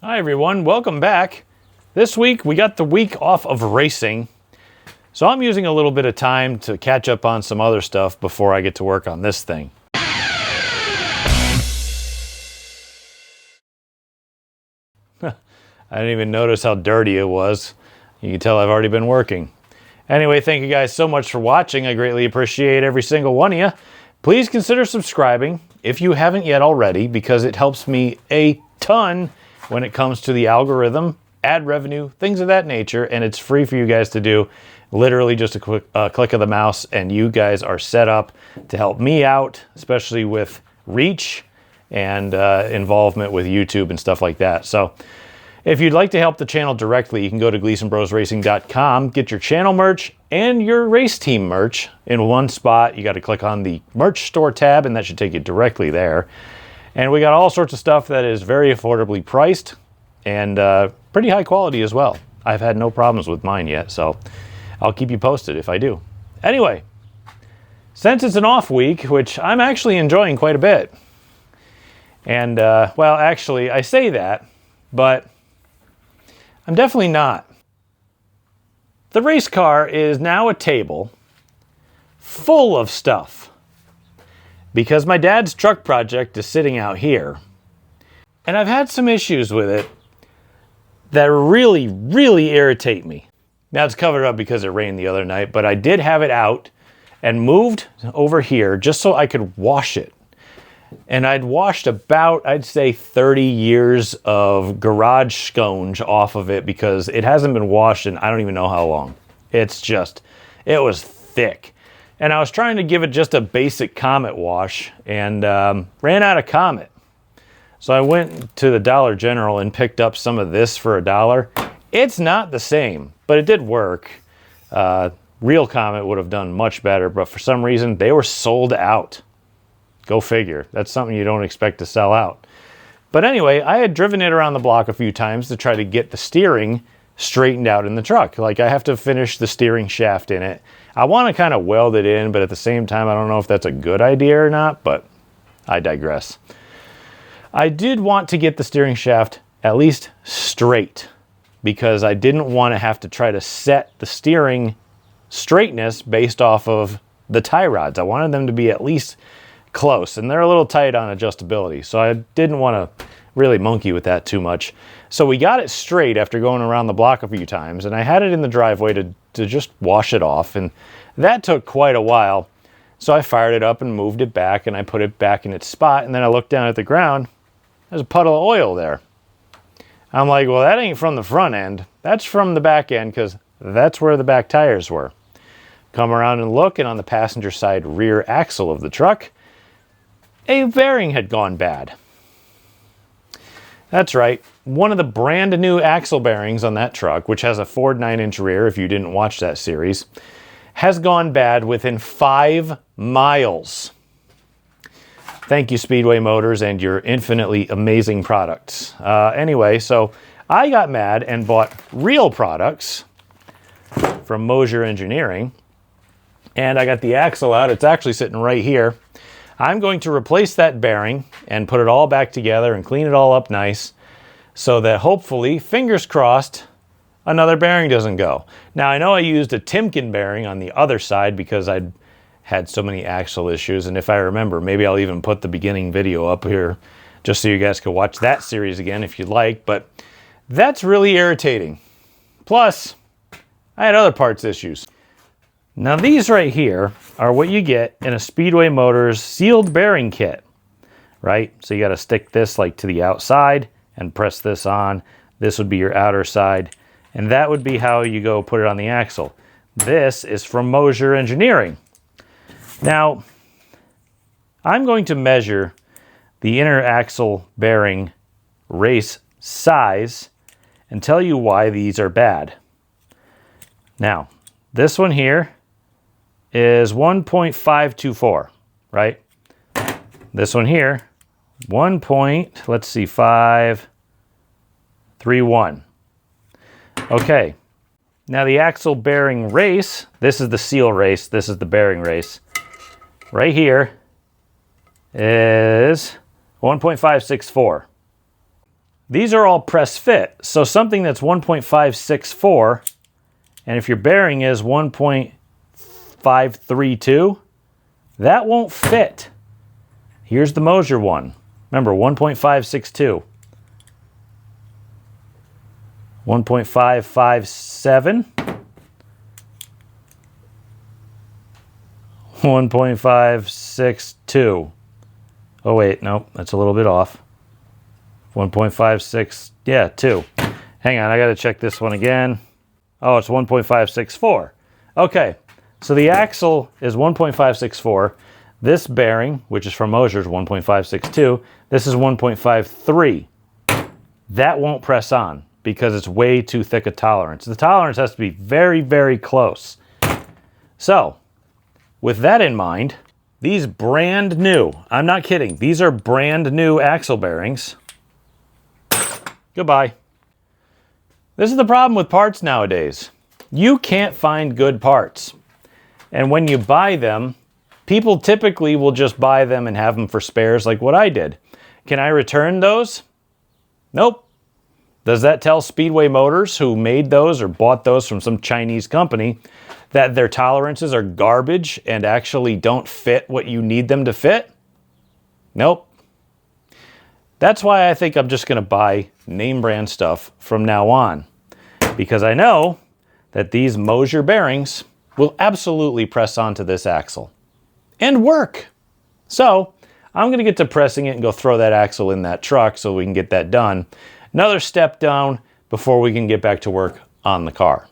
Hi everyone, welcome back. This week we got the week off of racing, so I'm using a little bit of time to catch up on some other stuff before I get to work on this thing. I didn't even notice how dirty it was. You can tell I've already been working. Anyway, thank you guys so much for watching. I greatly appreciate every single one of you. Please consider subscribing if you haven't yet already, because it helps me a ton when it comes to the algorithm, ad revenue, things of that nature, and it's free for you guys to do. Literally just a quick click of the mouse, and you guys are set up to help me out, especially with reach and involvement with YouTube and stuff like that. So if you'd like to help the channel directly, you can go to GleasonBrosRacing.com, get your channel merch and your race team merch in one spot. You got to click on the merch store tab, and that should take you directly there. And we got all sorts of stuff that is very affordably priced and pretty high quality as well. I've had no problems with mine yet, so I'll keep you posted if I do. Anyway, since it's an off week, which I'm actually enjoying quite a bit, and well, actually, I say that, but I'm definitely not. The race car is now a table full of stuff because my dad's truck project is sitting out here, and I've had some issues with it that really, really irritate me. Now it's covered up because it rained the other night, but I did have it out and moved over here just so I could wash it. And I'd washed about, I'd say 30 years of garage sconge off of it because it hasn't been washed in I don't even know how long. It's just, it was thick. And I was trying to give it just a basic Comet wash and ran out of Comet. So I went to the Dollar General and picked up some of this for $1. It's not the same, but it did work. Real Comet would have done much better, but for some reason they were sold out. Go figure. That's something you don't expect to sell out. But anyway, I had driven it around the block a few times to try to get the steering straightened out in the truck. Like, I have to finish the steering shaft in it. I want to kind of weld it in, but at the same time, I don't know if that's a good idea or not, but I digress. I did want to get the steering shaft at least straight because I didn't want to have to try to set the steering straightness based off of the tie rods. I wanted them to be at least close, and they're a little tight on adjustability, so I didn't want to really monkey with that too much. So we got it straight after going around the block a few times, and I had it in the driveway to just wash it off, and that took quite a while. So I fired it up and moved it back, and I put it back in its spot, and then I looked down at the ground. There's a puddle of oil there. I'm like, well, that ain't from the front end. That's from the back end, because that's where the back tires were. Come around and look, and on the passenger side rear axle of the truck, a bearing had gone bad. That's right, one of the brand new axle bearings on that truck, which has a Ford 9-inch rear, if you didn't watch that series, has gone bad within 5 miles. Thank you, Speedway Motors, and your infinitely amazing products. Anyway, so I got mad and bought real products from Mosier Engineering, and I got the axle out. It's actually sitting right here. I'm going to replace that bearing and put it all back together and clean it all up nice so that hopefully, fingers crossed, another bearing doesn't go. Now, I know I used a Timken bearing on the other side because I'd had so many axle issues, and if I remember, maybe I'll even put the beginning video up here just so you guys can watch that series again if you'd like, but that's really irritating. Plus, I had other parts issues. Now these right here are what you get in a Speedway Motors sealed bearing kit, right? So you got to stick this like to the outside and press this on. This would be your outer side, and that would be how you go put it on the axle. This is from Mosier Engineering. Now, I'm going to measure the inner axle bearing race size and tell you why these are bad. Now, this one here is 1.524, right? This one here, 531. Okay, now the axle bearing race, this is the seal race, this is the bearing race. Right here is 1.564. these are all press fit. So something that's 1.564, and if your bearing is 1.532, that won't fit. Here's the Moser one. Remember, 1.562. 1.557. 1.562. Oh wait, nope, that's a little bit off. 1.56, yeah, 2. Hang on, I gotta check this one again. Oh, it's 1.564. Okay, so the axle is 1.564. This bearing, which is from Moser, is 1.562. This is 1.53. That won't press on because it's way too thick a tolerance. The tolerance has to be very, very close. So, with that in mind, these brand new, I'm not kidding, these are brand new axle bearings. Goodbye. This is the problem with parts nowadays. You can't find good parts. And when you buy them, people typically will just buy them and have them for spares like what I did. Can I return those? Nope. Does that tell Speedway Motors, who made those or bought those from some Chinese company, that their tolerances are garbage and actually don't fit what you need them to fit? Nope. That's why I think I'm just going to buy name brand stuff from now on, because I know that these Moser bearings will absolutely press onto this axle and work. So I'm going to get to pressing it and go throw that axle in that truck so we can get that done. Another step down before we can get back to work on the car.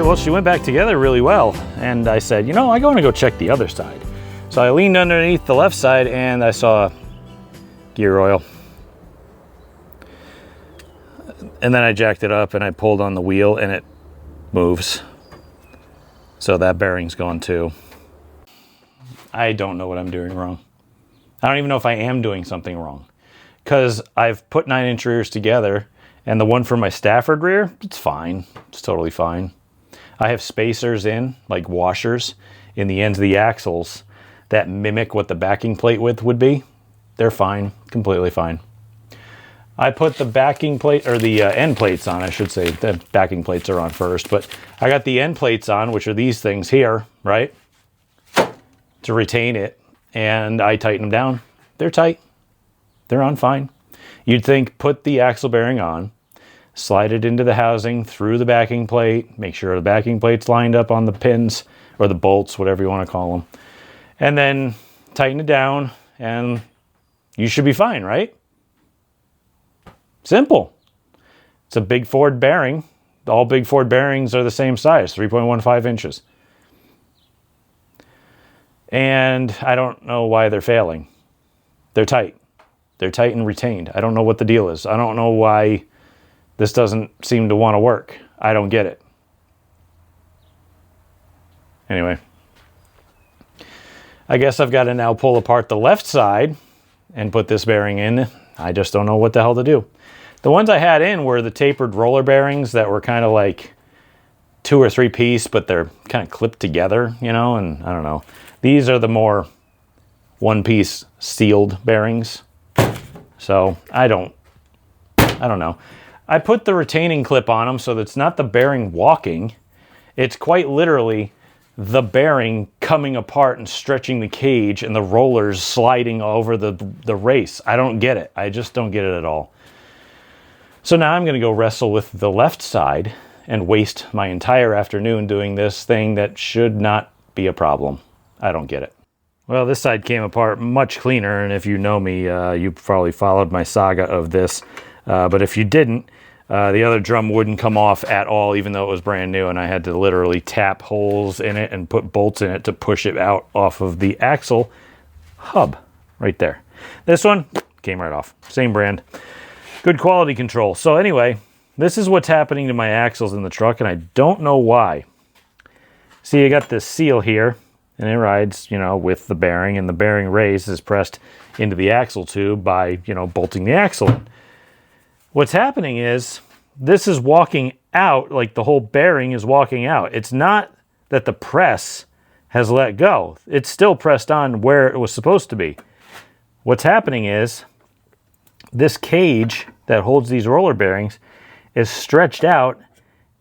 Well, she went back together really well, and I said, you know, I want to go check the other side. So I leaned underneath the left side and I saw gear oil. And then I jacked it up and I pulled on the wheel and it moves. So that bearing's gone too. I don't know what I'm doing wrong. I don't even know if I am doing something wrong, because I've put 9-inch rears together, and the one for my Stafford rear, it's fine. It's totally fine. I have spacers in, like washers, in the ends of the axles that mimic what the backing plate width would be. They're fine, completely fine. I put the backing plate, or the end plates on, I should say. The backing plates are on first, but I got the end plates on, which are these things here, right? To retain it, and I tighten them down. They're tight. They're on fine. You'd think put the axle bearing on, slide it into the housing through the backing plate, make sure the backing plate's lined up on the pins, or the bolts, whatever you want to call them, and then tighten it down, and you should be fine, right? Simple. It's a big Ford bearing. All big Ford bearings are the same size, 3.15 inches. And I don't know why they're failing. They're tight. They're tight and retained. I don't know what the deal is. I don't know why this doesn't seem to want to work. I don't get it. Anyway, I guess I've got to now pull apart the left side and put this bearing in. I just don't know what the hell to do. The ones I had in were the tapered roller bearings that were kind of like 2 or 3 piece, but they're kind of clipped together, you know, and I don't know. These are the more 1-piece sealed bearings. So I don't know. I put the retaining clip on them so that it's not the bearing walking. It's quite literally the bearing coming apart and stretching the cage and the rollers sliding over the race. I don't get it. I just don't get it at all. So now I'm going to go wrestle with the left side and waste my entire afternoon doing this thing that should not be a problem. I don't get it. Well, this side came apart much cleaner, and if you know me, you probably followed my saga of this. But if you didn't, the other drum wouldn't come off at all, even though it was brand new, and I had to literally tap holes in it and put bolts in it to push it out off of the axle hub right there. This one came right off. Same brand. Good quality control. So anyway, this is what's happening to my axles in the truck, and I don't know why. See, I got this seal here, and it rides, you know, with the bearing, and the bearing race is pressed into the axle tube by, you know, bolting the axle in. What's happening is this is walking out, like the whole bearing is walking out. It's not that the press has let go. It's still pressed on where it was supposed to be. What's happening is this cage that holds these roller bearings is stretched out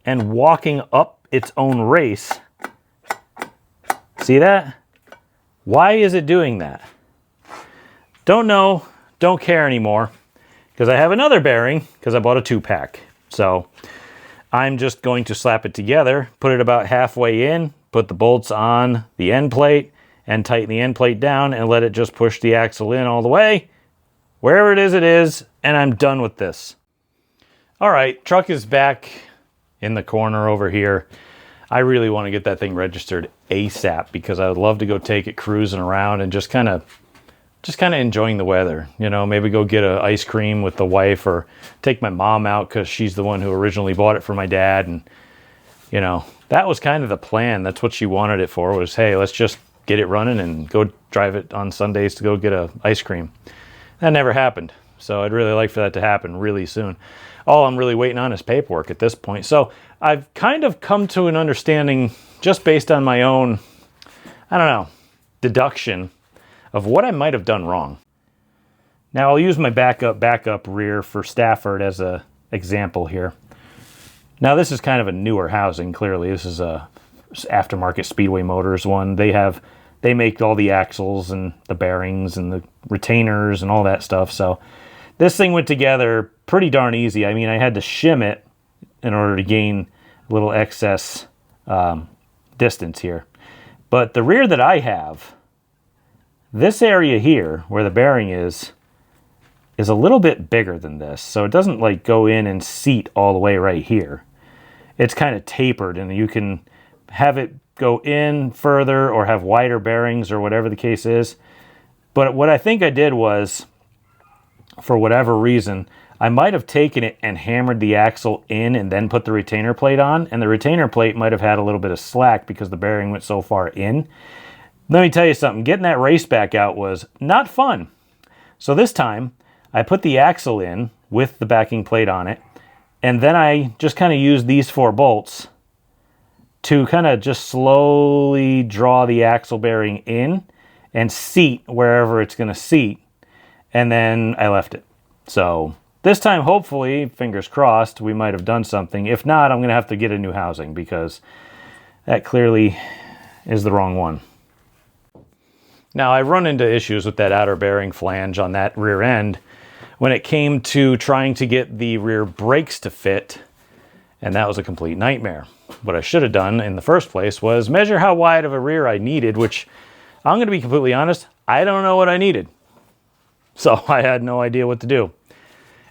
and walking up its own race. See that? Why is it doing that? Don't know, don't care anymore, because I have another bearing, because I bought a 2-pack. So I'm just going to slap it together, put it about halfway in, put the bolts on the end plate, and tighten the end plate down, and let it just push the axle in all the way. Wherever it is, and I'm done with this. All right, truck is back in the corner over here. I really want to get that thing registered ASAP, because I would love to go take it cruising around and just kind of enjoying the weather. You know, maybe go get an ice cream with the wife, or take my mom out because she's the one who originally bought it for my dad. And, you know, that was kind of the plan. That's what she wanted it for, was, hey, let's just get it running and go drive it on Sundays to go get an ice cream. That never happened. So I'd really like for that to happen really soon. All I'm really waiting on is paperwork at this point. So I've kind of come to an understanding, just based on my own, I don't know, deduction of what I might have done wrong. Now I'll use my backup rear for Stafford as an example here. Now this is kind of a newer housing, clearly. This is a aftermarket Speedway Motors one. They make all the axles and the bearings and the retainers and all that stuff. So this thing went together pretty darn easy. I mean, I had to shim it in order to gain a little excess distance here. But the rear that I have, this area here where the bearing is a little bit bigger than this. So it doesn't like go in and seat all the way right here. It's kind of tapered, and you can have it go in further or have wider bearings or whatever the case is. But what I think I did was, for whatever reason, I might have taken it and hammered the axle in and then put the retainer plate on, and the retainer plate might have had a little bit of slack because the bearing went so far in. Let me tell you something, getting that race back out was not fun. So this time, I put the axle in with the backing plate on it, and then I just kind of used these 4 bolts to kind of just slowly draw the axle bearing in and seat wherever it's going to seat, and then I left it. So this time, hopefully, fingers crossed, we might have done something. If not, I'm going to have to get a new housing, because that clearly is the wrong one. Now, I run into issues with that outer bearing flange on that rear end when it came to trying to get the rear brakes to fit, and that was a complete nightmare. What I should have done in the first place was measure how wide of a rear I needed, which, I'm going to be completely honest, I don't know what I needed. So I had no idea what to do.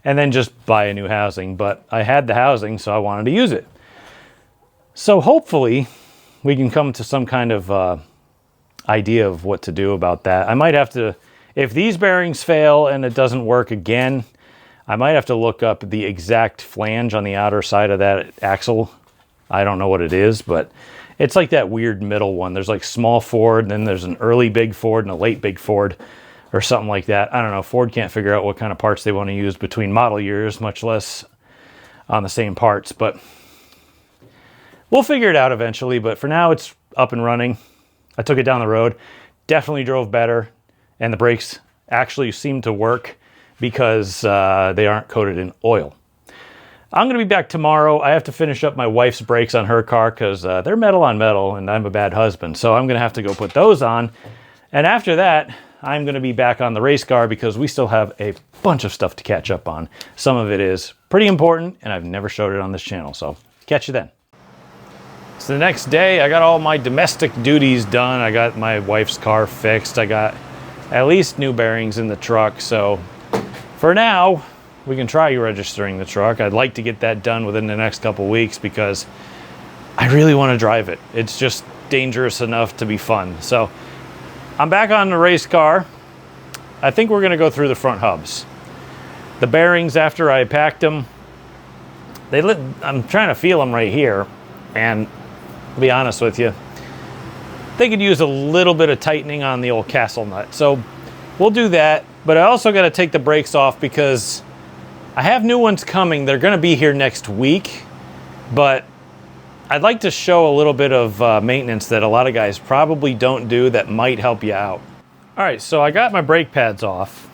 And then just buy a new housing. But I had the housing, so I wanted to use it. So hopefully we can come to some kind of idea of what to do about that. I might have to, if these bearings fail and it doesn't work again, I might have to look up the exact flange on the outer side of that axle. I don't know what it is, but it's like that weird middle one. There's like small Ford, and then there's an early big Ford and a late big Ford, or something like that. I don't know. Ford can't figure out what kind of parts they want to use between model years, much less on the same parts. But we'll figure it out eventually. But for now, it's up and running. I took it down the road. Definitely drove better. And the brakes actually seem to work because they aren't coated in oil. I'm going to be back tomorrow. I have to finish up my wife's brakes on her car because they're metal on metal, and I'm a bad husband. So I'm going to have to go put those on. And after that, I'm going to be back on the race car because we still have a bunch of stuff to catch up on. Some of it is pretty important, and I've never showed it on this channel, so catch you then. So the next day, I got all my domestic duties done. I got my wife's car fixed. I got at least new bearings in the truck, so for now, we can try registering the truck. I'd like to get that done within the next couple weeks because I really want to drive it. It's just dangerous enough to be fun. So I'm back on the race car. I think we're going to go through the front hubs. The bearings, after I packed them, I'm trying to feel them right here, and to be honest with you, they could use a little bit of tightening on the old castle nut. So we'll do that, but I also got to take the brakes off because I have new ones coming. They're going to be here next week, but I'd like to show a little bit of maintenance that a lot of guys probably don't do that might help you out. All right, so I got my brake pads off,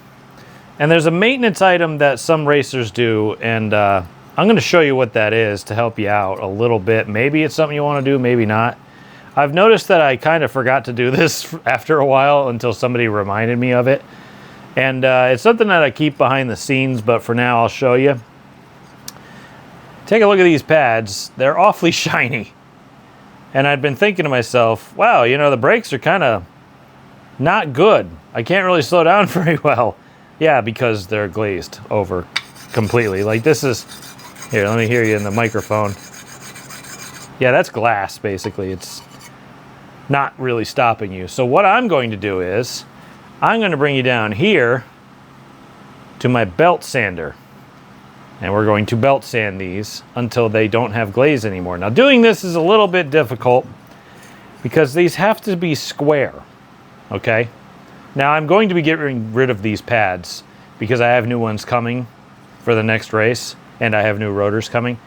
and there's a maintenance item that some racers do, and I'm going to show you what that is to help you out a little bit. Maybe it's something you want to do, maybe not. I've noticed that I kind of forgot to do this after a while until somebody reminded me of it. And it's something that I keep behind the scenes, but for now I'll show you. Take a look at these pads. They're awfully shiny. And I'd been thinking to myself, wow, you know, the brakes are kind of not good. I can't really slow down very well. Yeah, because they're glazed over completely. Like this is, here, let me hear you in the microphone. Yeah, that's glass, basically. It's not really stopping you. So what I'm going to do is, I'm going to bring you down here to my belt sander. And we're going to belt sand these until they don't have glaze anymore. Now doing this is a little bit difficult because these have to be square, okay? Now I'm going to be getting rid of these pads because I have new ones coming for the next race, and I have new rotors coming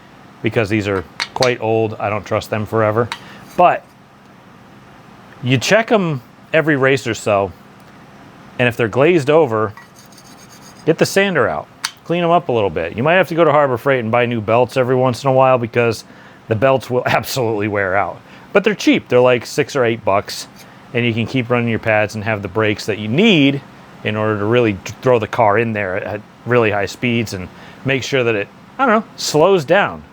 because these are quite old. I don't trust them forever. But you check them every race or so, and if they're glazed over, get the sander out. Clean them up a little bit. You might have to go to Harbor Freight and buy new belts every once in a while because the belts will absolutely wear out. But they're cheap. They're like $6 or $8, and you can keep running your pads and have the brakes that you need in order to really throw the car in there at really high speeds and make sure that it, I don't know, slows down.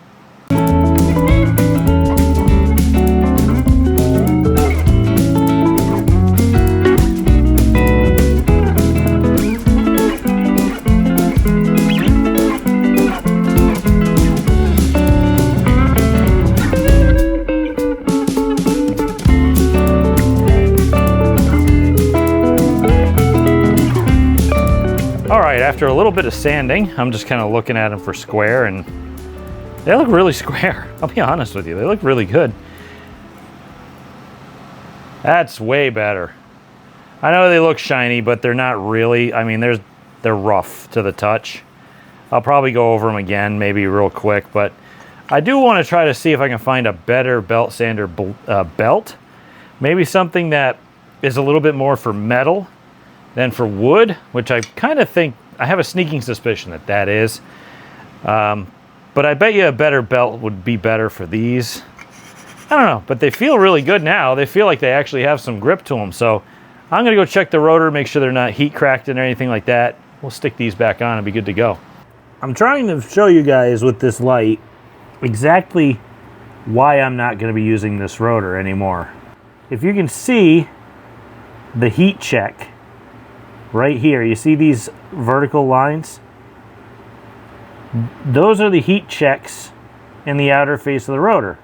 After a little bit of sanding, I'm just kind of looking at them for square, and they look really square. I'll be honest with you, they look really good. That's way better. I know they look shiny, but they're not really. I mean, they're rough to the touch. I'll probably go over them again, maybe real quick, but I do want to try to see if I can find a better belt sander belt. Maybe something that is a little bit more for metal than for wood, which I kind of think, I have a sneaking suspicion that that is. But I bet you a better belt would be better for these. I don't know, but they feel really good now. They feel like they actually have some grip to them. So I'm gonna go check the rotor, make sure they're not heat cracked or anything like that. We'll stick these back on and be good to go. I'm trying to show you guys with this light exactly why I'm not gonna be using this rotor anymore. If you can see the heat check right here, you see these vertical lines? Those are the heat checks in the outer face of the rotor.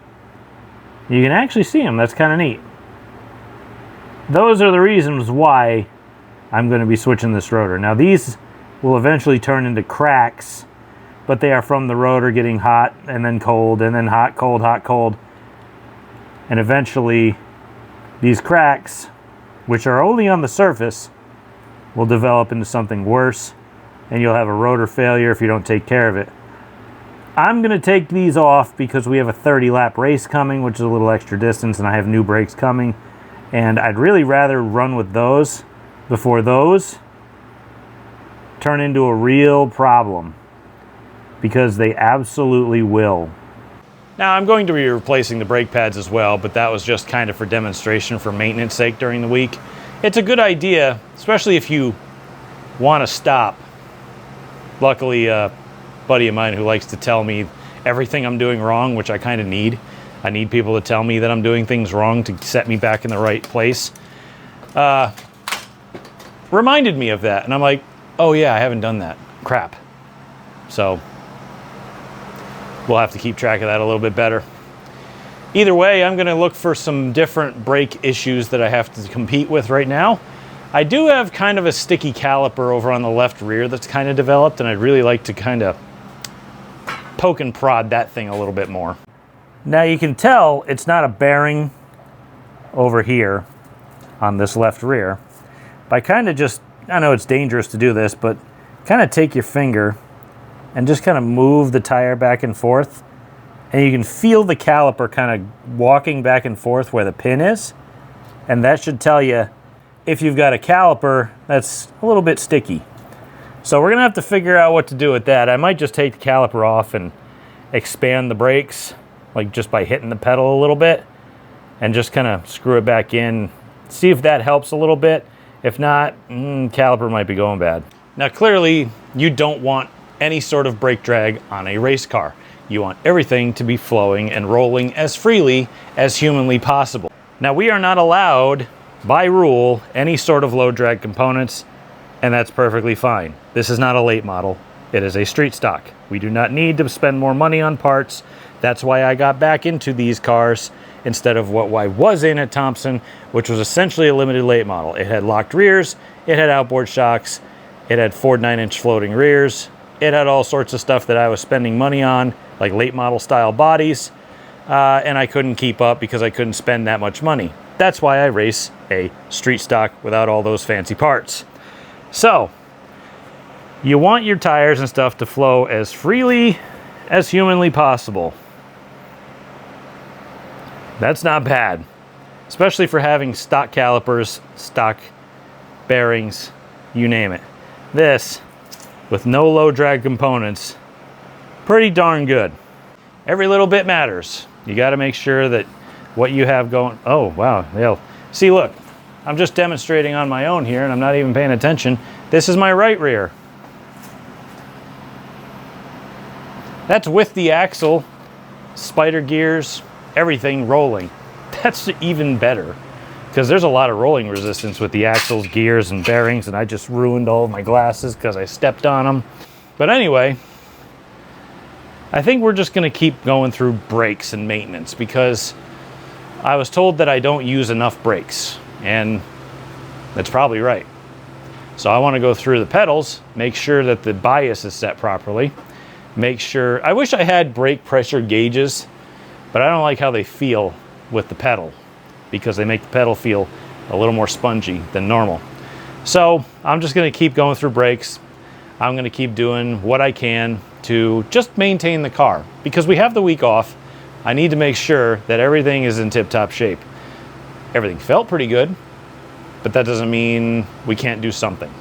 You can actually see them. That's kind of neat. Those are the reasons why I'm going to be switching this rotor. Now these will eventually turn into cracks, but they are from the rotor getting hot and then cold and then hot, cold, and eventually these cracks, which are only on the surface, will develop into something worse, and you'll have a rotor failure if you don't take care of it. I'm going to take these off because we have a 30-lap race coming, which is a little extra distance, and I have new brakes coming, and I'd really rather run with those before those turn into a real problem, because they absolutely will. Now I'm going to be replacing the brake pads as well, but that was just kind of for demonstration for maintenance sake during the week. it's a good idea, especially if you want to stop. Luckily, a buddy of mine who likes to tell me everything I'm doing wrong, which I kind of need. I need people to tell me that I'm doing things wrong to set me back in the right place. Reminded me of that, and I'm like, oh yeah, I haven't done that. Crap. So we'll have to keep track of that a little bit better. Either way, I'm going to look for some different brake issues that I have to compete with right now. I do have kind of a sticky caliper over on the left rear that's kind of developed, and I'd really like to kind of poke and prod that thing a little bit more. Now you can tell it's not a bearing over here on this left rear. By kind of just, I know it's dangerous to do this, but kind of take your finger and just kind of move the tire back and forth, and you can feel the caliper kind of walking back and forth where the pin is, and that should tell you if you've got a caliper that's a little bit sticky. So we're gonna have to figure out what to do with that. I might just take the caliper off and expand the brakes, like just by hitting the pedal a little bit, and just kind of screw it back in, see if that helps a little bit. If not, caliper might be going bad. Now clearly, you don't want any sort of brake drag on a race car. You want everything to be flowing and rolling as freely as humanly possible. Now we are not allowed, by rule, any sort of low drag components, and that's perfectly fine. This is not a late model. It is a street stock. We do not need to spend more money on parts. That's why I got back into these cars instead of what I was in at Thompson, which was essentially a limited late model. It had locked rears, it had outboard shocks, it had 4 9-inch floating rears, it had all sorts of stuff that I was spending money on, like late model style bodies, and I couldn't keep up because I couldn't spend that much money. That's why I race a street stock without all those fancy parts. So, you want your tires and stuff to flow as freely as humanly possible. That's not bad, especially for having stock calipers, stock bearings, you name it. This, with no low drag components, pretty darn good. Every little bit matters. You got to make sure that what you have going, oh wow, yeah. See, look, I'm just demonstrating on my own here and I'm not even paying attention. This is my right rear. That's with the axle, spider gears, everything rolling. That's even better because there's a lot of rolling resistance with the axles, gears, and bearings, and I just ruined all of my glasses because I stepped on them. But anyway, I think we're just going to keep going through brakes and maintenance because I was told that I don't use enough brakes, and that's probably right. So I want to go through the pedals, make sure that the bias is set properly, make sure, I wish I had brake pressure gauges, but I don't like how they feel with the pedal because they make the pedal feel a little more spongy than normal. So I'm just going to keep going through brakes. I'm going to keep doing what I can to just maintain the car because we have the week off. I need to make sure that everything is in tip-top shape. Everything felt pretty good, but that doesn't mean we can't do something.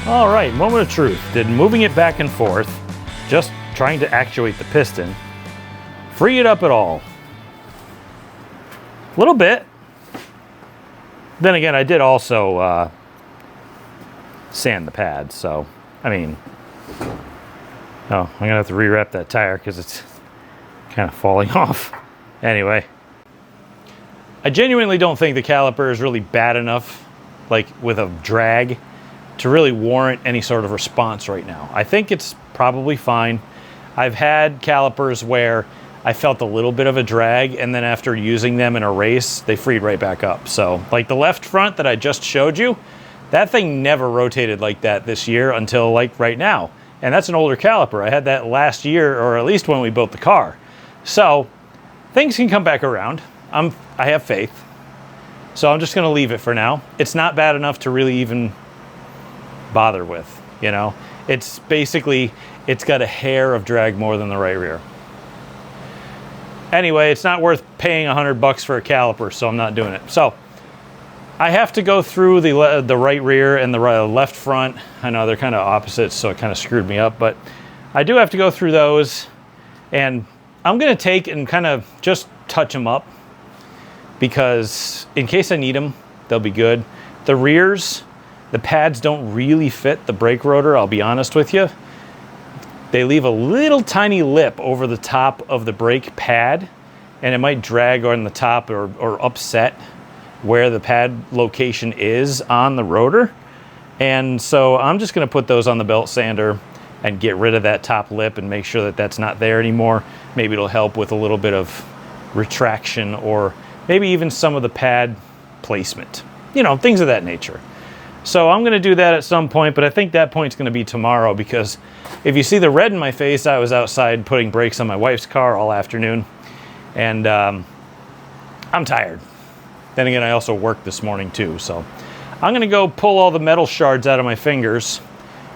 All right, moment of truth. Did moving it back and forth, just trying to actuate the piston, free it up at all? A little bit. Then again, I did also sand the pads, so, I mean, oh, I'm gonna have to re-wrap that tire because it's kind of falling off. Anyway, I genuinely don't think the caliper is really bad enough, like with a drag, to really warrant any sort of response right now. I think it's probably fine. I've had calipers where I felt a little bit of a drag, and then after using them in a race, they freed right back up. So, like the left front that I just showed you, that thing never rotated like that this year until like right now. And that's an older caliper. I had that last year, or at least when we built the car. So, things can come back around. I have faith. So I'm just gonna leave it for now. It's not bad enough to really even bother with, you know. It's basically, it's got a hair of drag more than the right rear. Anyway, it's not worth paying $100 for a caliper, so I'm not doing it. So I have to go through the right rear and the left front. I know they're kind of opposites, so it kind of screwed me up, but I do have to go through those, and I'm going to take and kind of just touch them up because in case I need them, they'll be good. The rears, the pads don't really fit the brake rotor, I'll be honest with you. They leave a little tiny lip over the top of the brake pad, and it might drag on the top or upset where the pad location is on the rotor. And so I'm just going to put those on the belt sander and get rid of that top lip and make sure that that's not there anymore. Maybe it'll help with a little bit of retraction or maybe even some of the pad placement. You know, things of that nature. So I'm going to do that at some point, but I think that point's going to be tomorrow because if you see the red in my face, I was outside putting brakes on my wife's car all afternoon, and I'm tired. Then again, I also worked this morning too, so I'm going to go pull all the metal shards out of my fingers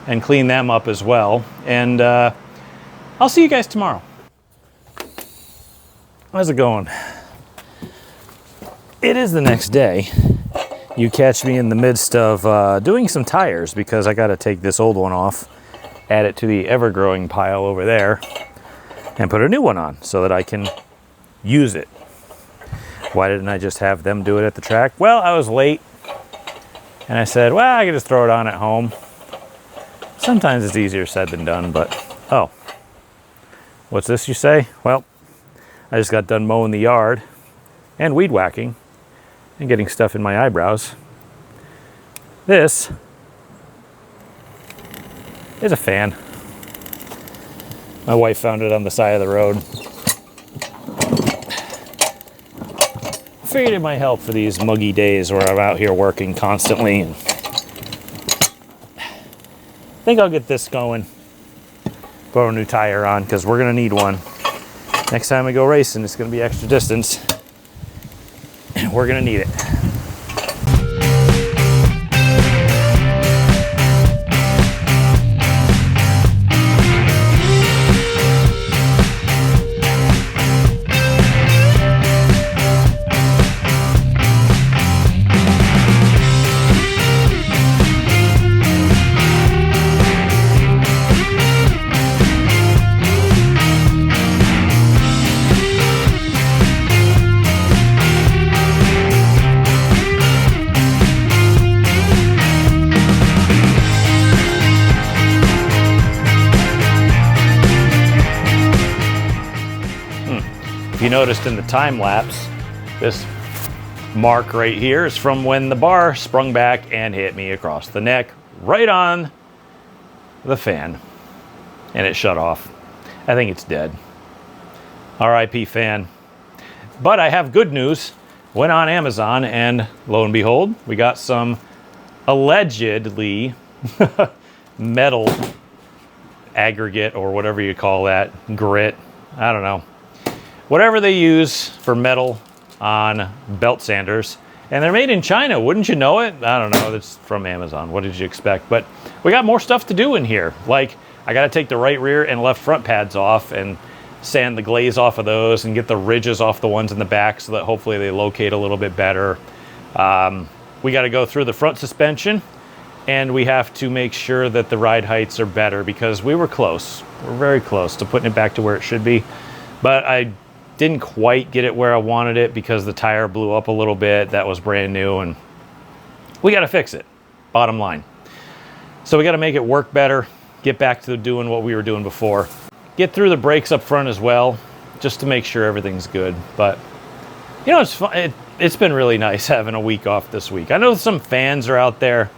and clean them up as well, and I'll see you guys tomorrow. How's it going? It is the next day. You catch me in the midst of doing some tires because I got to take this old one off, add it to the ever-growing pile over there, and put a new one on so that I can use it. Why didn't I just have them do it at the track? Well, I was late, and I said, well, I can just throw it on at home. Sometimes it's easier said than done, but, oh. What's this you say? Well, I just got done mowing the yard and weed whacking and getting stuff in my eyebrows. This is a fan. My wife found it on the side of the road. Figured it might help for these muggy days where I'm out here working constantly. And I think I'll get this going. Put a new tire on because we're gonna need one. Next time we go racing, it's gonna be extra distance. We're gonna need it. You noticed in the time lapse, this mark right here is from when the bar sprung back and hit me across the neck, right on the fan, and it shut off. I think it's dead. RIP fan. But I have good news. Went on Amazon and lo and behold, we got some allegedly metal aggregate or whatever you call that, grit, I don't know. Whatever they use for metal on belt sanders. And they're made in China, wouldn't you know it? I don't know, it's from Amazon. What did you expect? But we got more stuff to do in here. Like, I gotta take the right rear and left front pads off and sand the glaze off of those and get the ridges off the ones in the back so that hopefully they locate a little bit better. We gotta go through the front suspension, and we have to make sure that the ride heights are better because we were close. We're very close to putting it back to where it should be. But I didn't quite get it where I wanted it because the tire blew up a little bit. That was brand new, and we got to fix it, bottom line. So we got to make it work better, get back to doing what we were doing before. Get through the brakes up front as well, just to make sure everything's good. But, you know, it's fun. It's been really nice having a week off this week. I know some fans are out there,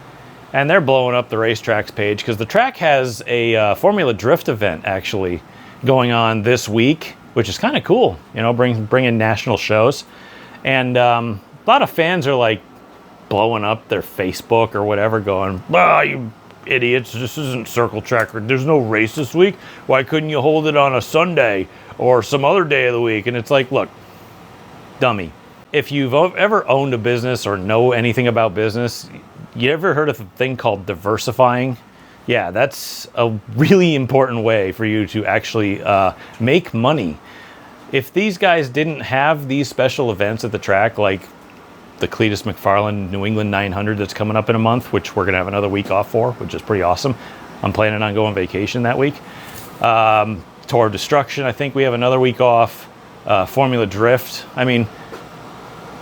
and they're blowing up the racetracks page because the track has a Formula Drift event actually going on this week, which is kind of cool, you know, bringing national shows. And a lot of fans are like blowing up their Facebook or whatever going, ah, you idiots, this isn't circle track. There's no race this week. Why couldn't you hold it on a Sunday or some other day of the week? And it's like, look, dummy. If you've ever owned a business or know anything about business, you ever heard of a thing called diversifying? Yeah, that's a really important way for you to actually make money. If these guys didn't have these special events at the track, like the Cletus McFarland New England 900 that's coming up in a month, which we're going to have another week off for, which is pretty awesome. I'm planning on going vacation that week. Tour of Destruction, I think we have another week off. Formula Drift. I mean,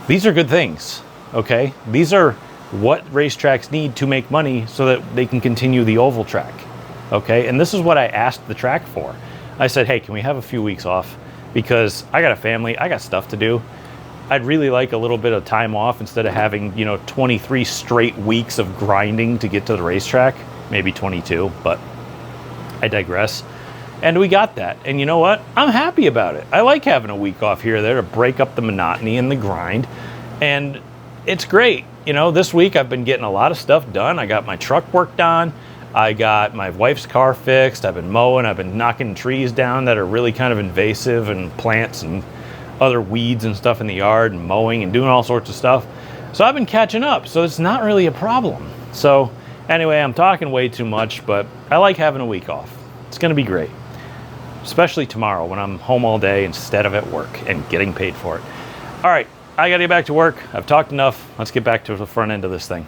these are good things, okay? These are what racetracks need to make money so that they can continue the oval track, okay? And this is what I asked the track for. I said, hey, can we have a few weeks off? Because I got a family, I got stuff to do. I'd really like a little bit of time off instead of having, 23 straight weeks of grinding to get to the racetrack. Maybe 22, but I digress. And we got that. And you know what? I'm happy about it. I like having a week off here or there to break up the monotony and the grind. And it's great. This week I've been getting a lot of stuff done. I got my truck worked on. I got my wife's car fixed. I've been mowing. I've been knocking trees down that are really kind of invasive, and plants and other weeds and stuff in the yard, and mowing and doing all sorts of stuff. So I've been catching up. So it's not really a problem. So anyway, I'm talking way too much, but I like having a week off. It's going to be great. Especially tomorrow when I'm home all day instead of at work and getting paid for it. All right, I got to get back to work. I've talked enough. Let's get back to the front end of this thing.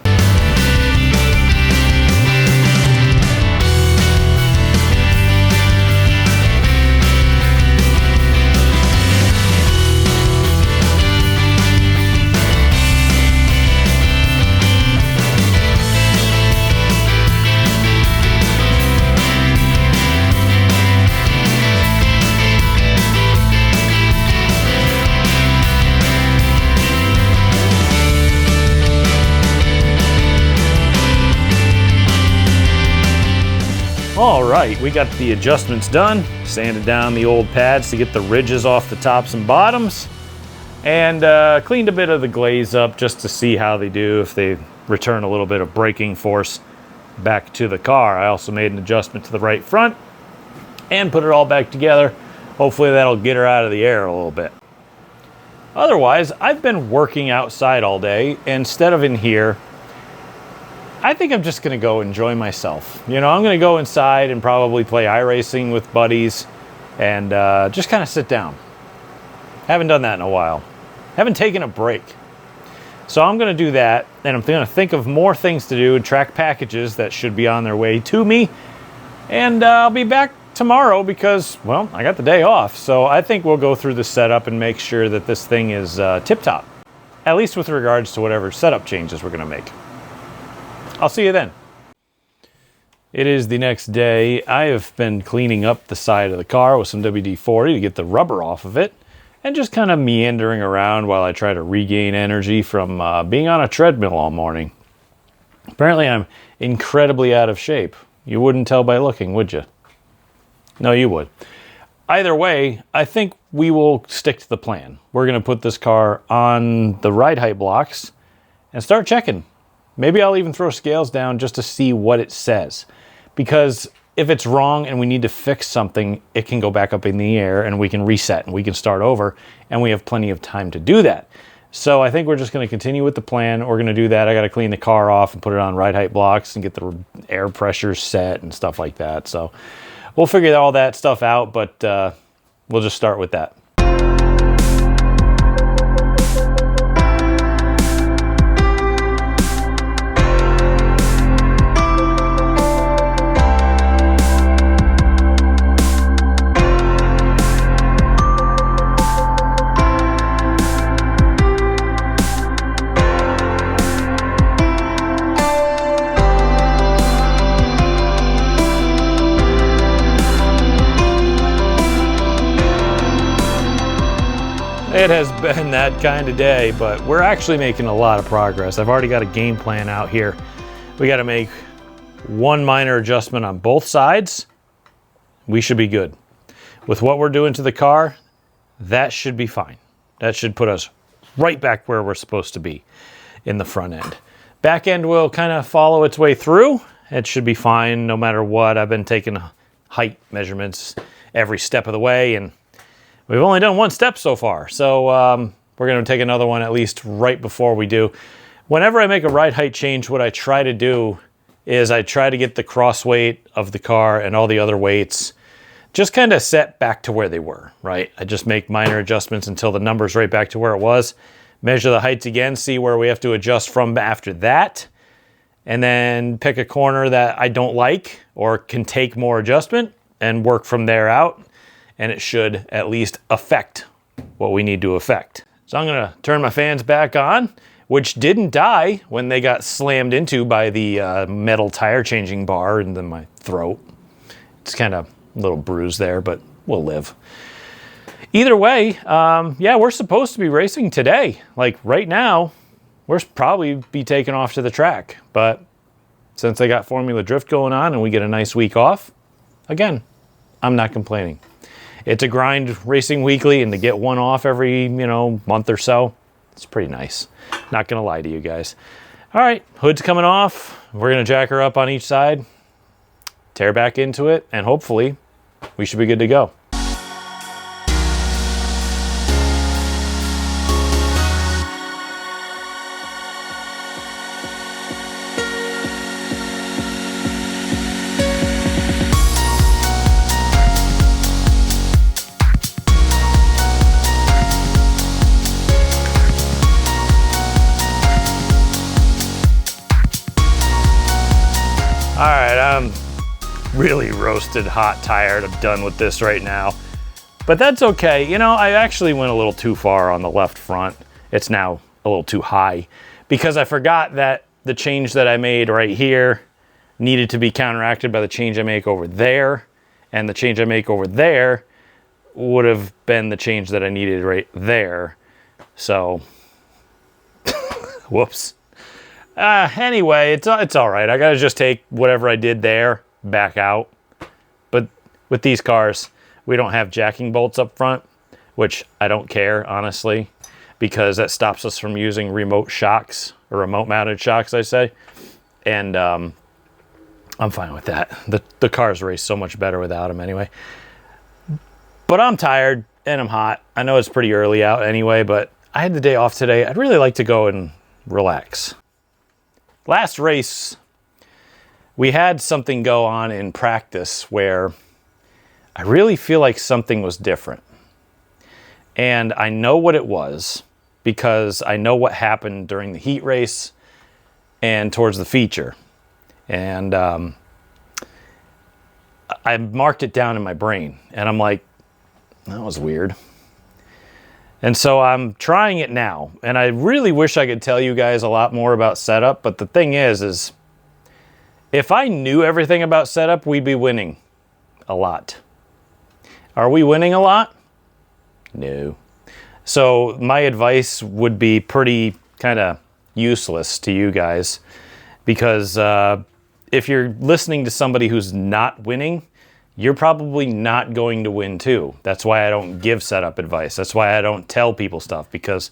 All right, we got the adjustments done, sanded down the old pads to get the ridges off the tops and bottoms, and cleaned a bit of the glaze up just to see how they do, if they return a little bit of braking force back to the car. I also made an adjustment to the right front and put it all back together. Hopefully that'll get her out of the air a little bit. Otherwise, I've been working outside all day instead of in here. I think I'm just going to go enjoy myself. I'm going to go inside and probably play iracing with buddies and just kind of sit down. Haven't done that in a while. Haven't taken a break. So I'm going to do that, and I'm going to think of more things to do and track packages that should be on their way to me. And I'll be back tomorrow because, well, I got the day off. So I think we'll go through the setup and make sure that this thing is tip-top, at least with regards to whatever setup changes we're going to make. I'll see you then. It is the next day. I have been cleaning up the side of the car with some WD-40 to get the rubber off of it, and just kind of meandering around while I try to regain energy from being on a treadmill all morning. Apparently I'm incredibly out of shape. You wouldn't tell by looking, would you? No, you would. Either way, I think we will stick to the plan. We're going to put this car on the ride height blocks and start checking. Maybe I'll even throw scales down just to see what it says. Because if it's wrong and we need to fix something, it can go back up in the air and we can reset and we can start over, and we have plenty of time to do that. So I think we're just going to continue with the plan. We're going to do that. I got to clean the car off and put it on ride height blocks and get the air pressure set and stuff like that. So we'll figure all that stuff out, but we'll just start with that. It has been that kind of day, but we're actually making a lot of progress. I've already got a game plan out here. We got to make one minor adjustment on both sides. We should be good. With what we're doing to the car, that should be fine. That should put us right back where we're supposed to be in the front end. Back end will kind of follow its way through. It should be fine no matter what. I've been taking height measurements every step of the way, and we've only done one step so far, so we're going to take another one at least right before we do. Whenever I make a ride height change, what I try to do is I try to get the cross weight of the car and all the other weights just kind of set back to where they were, right? I just make minor adjustments until the number's right back to where it was. Measure the heights again, see where we have to adjust from after that, and then pick a corner that I don't like or can take more adjustment and work from there out, and it should at least affect what we need to affect. So I'm gonna turn my fans back on, which didn't die when they got slammed into by the metal tire changing bar into my throat. It's kind of a little bruised there, but we'll live. Either way, yeah, we're supposed to be racing today. Like right now, we're probably be taking off to the track. But since they got Formula Drift going on and we get a nice week off, again, I'm not complaining. It's a grind racing weekly, and to get one off every, month or so, it's pretty nice. Not gonna lie to you guys. All right, hood's coming off. We're gonna jack her up on each side, tear back into it, and hopefully we should be good to go. All right, I'm really roasted, hot, tired. I'm done with this right now. But that's okay. I actually went a little too far on the left front. It's now a little too high because I forgot that the change that I made right here needed to be counteracted by the change I make over there. And the change I make over there would have been the change that I needed right there. So, whoops. Anyway, it's all right. I gotta just take whatever I did there back out. But with these cars, we don't have jacking bolts up front, which I don't care, honestly, because that stops us from using remote shocks, or remote mounted shocks, I say. And I'm fine with that. The cars race so much better without them anyway. But I'm tired and I'm hot. I know it's pretty early out anyway, but I had the day off today. I'd really like to go and relax. Last race, we had something go on in practice where I really feel like something was different. And I know what it was because I know what happened during the heat race and towards the feature. And I marked it down in my brain and I'm like, that was weird. And so I'm trying it now, and I really wish I could tell you guys a lot more about setup, but the thing is if I knew everything about setup, we'd be winning a lot. Are we winning a lot? No. So my advice would be pretty kind of useless to you guys, because if you're listening to somebody who's not winning, you're probably not going to win too. That's why I don't give setup advice. That's why I don't tell people stuff, because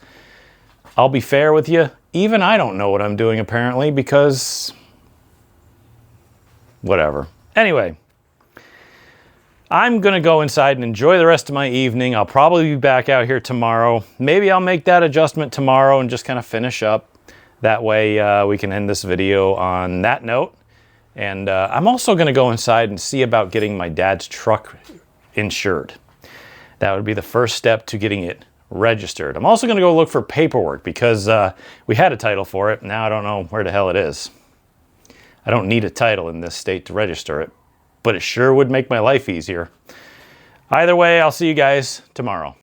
I'll be fair with you. Even I don't know what I'm doing apparently, because whatever. Anyway, I'm gonna go inside and enjoy the rest of my evening. I'll probably be back out here tomorrow. Maybe I'll make that adjustment tomorrow and just kind of finish up. That way we can end this video on that note. And I'm also going to go inside and see about getting my dad's truck insured. That would be the first step to getting it registered. I'm also going to go look for paperwork because we had a title for it. Now I don't know where the hell it is. I don't need a title in this state to register it, but it sure would make my life easier. Either way, I'll see you guys tomorrow.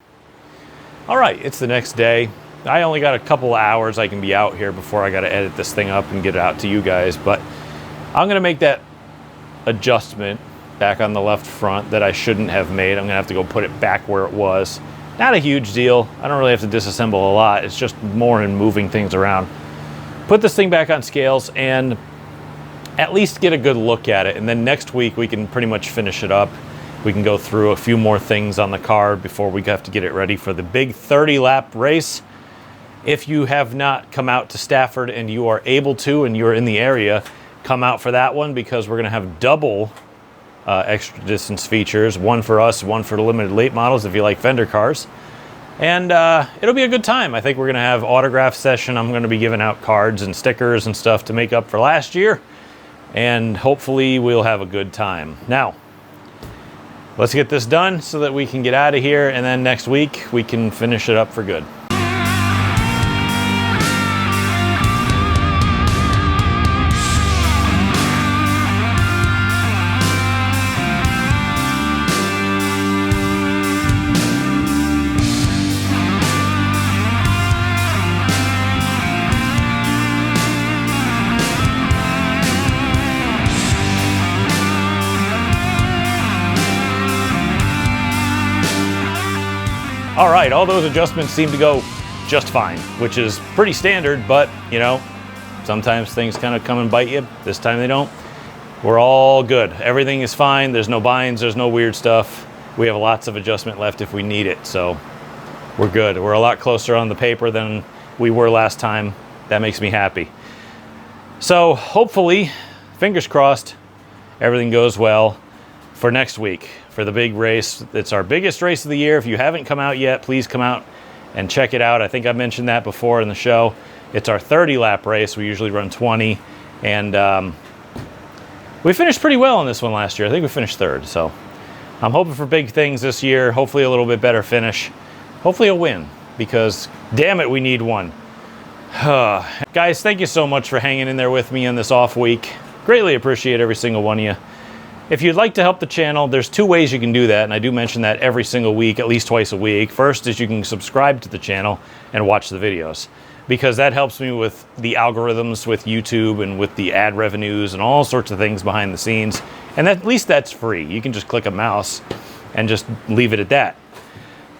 All right, it's the next day. I only got a couple of hours I can be out here before I got to edit this thing up and get it out to you guys, but I'm going to make that adjustment back on the left front that I shouldn't have made. I'm going to have to go put it back where it was. Not a huge deal. I don't really have to disassemble a lot. It's just more in moving things around. Put this thing back on scales and at least get a good look at it. And then next week we can pretty much finish it up. We can go through a few more things on the car before we have to get it ready for the big 30-lap race. If you have not come out to Stafford and you are able to and you're in the area, come out for that one, because we're going to have double extra distance features. One for us, one for the limited late models if you like Fender cars. And it'll be a good time. I think we're going to have autograph session. I'm going to be giving out cards and stickers and stuff to make up for last year. And hopefully we'll have a good time. Now, let's get this done so that we can get out of here, and then next week we can finish it up for good. All right, all those adjustments seem to go just fine, which is pretty standard, but you know, sometimes things kind of come and bite you. This time they don't. We're all good. Everything is fine. There's no binds, there's no weird stuff. We have lots of adjustment left if we need it, so we're good. We're a lot closer on the paper than we were last time. That makes me happy. So hopefully, fingers crossed, everything goes well for next week, for the big race. It's our biggest race of the year. If you haven't come out yet, please come out and check it out. I think I mentioned that before in the show. It's our 30-lap race. We usually run 20, and we finished pretty well in this one last year. I think we finished third, so I'm hoping for big things this year. Hopefully a little bit better finish. Hopefully a win, because damn it, we need one. Guys, thank you so much for hanging in there with me on this off week. Greatly appreciate every single one of you. If you'd like to help the channel, there's two ways you can do that, and I do mention that every single week, at least twice a week. First is you can subscribe to the channel and watch the videos, because that helps me with the algorithms with YouTube and with the ad revenues and all sorts of things behind the scenes. And at least that's free. You can just click a mouse and just leave it at that.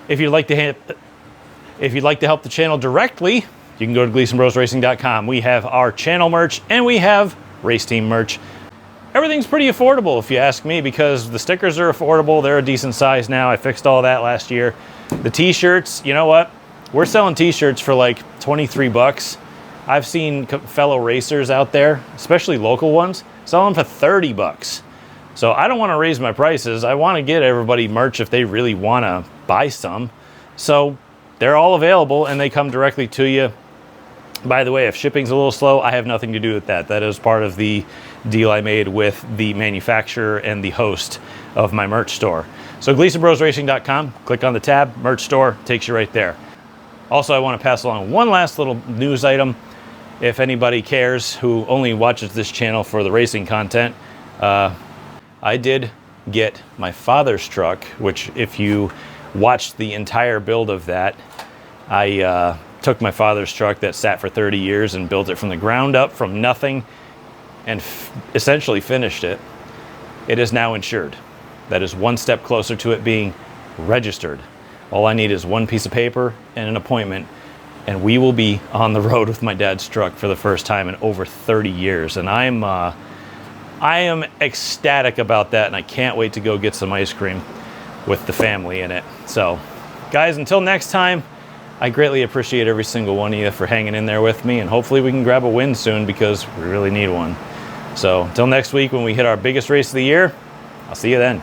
If you'd like to help the channel directly, you can go to GleasonBrosRacing.com. We have our channel merch and we have race team merch. Everything's pretty affordable if you ask me, because the stickers are affordable. They're a decent size now. I fixed all that last year. The t-shirts, you know what? We're selling t-shirts for like 23 bucks. I've seen fellow racers out there, especially local ones, sell them for 30 bucks. So I don't want to raise my prices. I want to get everybody merch if they really want to buy some. So they're all available and they come directly to you. By the way, if shipping's a little slow, I have nothing to do with that. That is part of the deal I made with the manufacturer and the host of my merch store. So GleasonBrosRacing.com, click on the tab, merch store, takes you right there. Also, I want to pass along one last little news item. If anybody cares who only watches this channel for the racing content, I did get my father's truck, which if you watched the entire build of that, I took my father's truck that sat for 30 years and built it from the ground up, from nothing, and essentially finished it. It is now insured. That is one step closer to it being registered. All I need is one piece of paper and an appointment, and we will be on the road with my dad's truck for the first time in over 30 years. And I am ecstatic about that, and I can't wait to go get some ice cream with the family in it. So, guys, until next time, I greatly appreciate every single one of you for hanging in there with me, and hopefully we can grab a win soon, because we really need one. So until next week when we hit our biggest race of the year, I'll see you then.